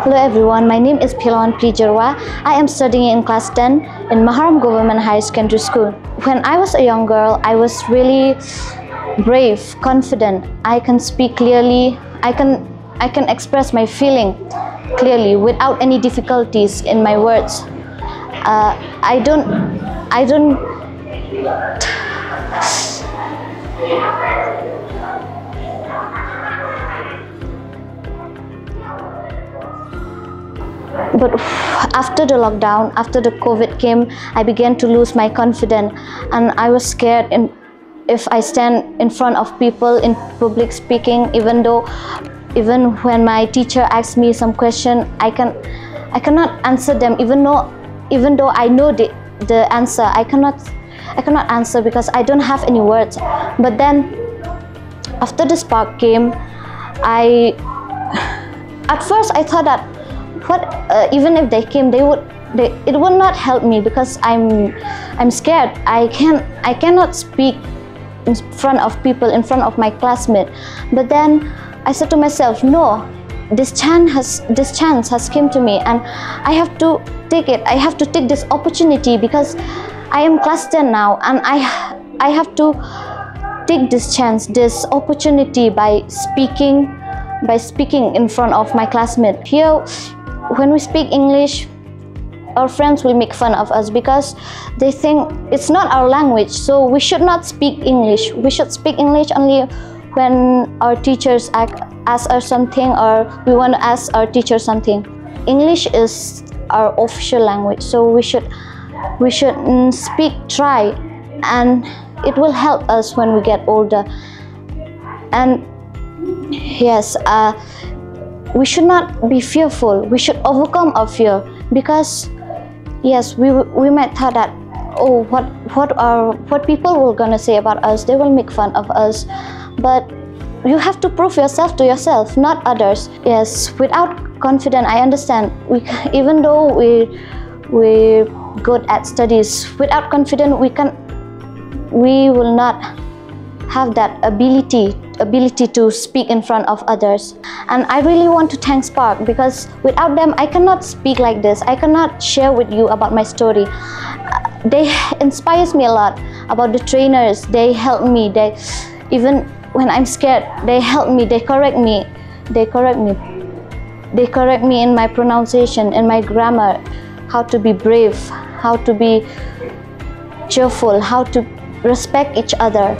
Hello everyone, my name is Phila. I am studying in class 10 in Maharam Government High Secondary School. When I was a young girl, I was really brave, confident. I can speak clearly. I can express my feeling clearly without any difficulties in my words. I don't But after the lockdown, after the COVID came, I began to lose my confidence, and I was scared if I stand in front of people in public speaking. Even when my teacher asks me some question, I cannot answer them. Even though I know the answer, I cannot answer because I don't have any words. But then after the spark came, at first I thought that even if they came, it would not help me because I'm scared. I cannot speak in front of people, in front of my classmates. But then I said to myself, no, this chance has come to me, and I have to take it. I have to take this opportunity because I am class 10 now, and I have to take this chance, this opportunity by speaking in front of my classmates. Here, when we speak English, our friends will make fun of us because they think it's not our language, so we should not speak English. We should speak English only when our teachers ask us something, or we want to ask our teacher something. English is our official language, so we should try, and it will help us when we get older. And yes, we should not be fearful. We should overcome our fear, because yes, we might thought that, oh, what people will gonna say about us? They will make fun of us. But you have to prove yourself to yourself, not others. Yes, without confidence, I understand. Even though we're good at studies, without confidence, we will not have that ability to speak in front of others. And I really want to thank Spark, because without them I cannot speak like this. I cannot share with you about my story. They inspires me a lot. About the trainers, they help me. They, even when I'm scared, they help me. They correct me in my pronunciation, in my grammar, how to be brave, how to be cheerful, how to respect each other.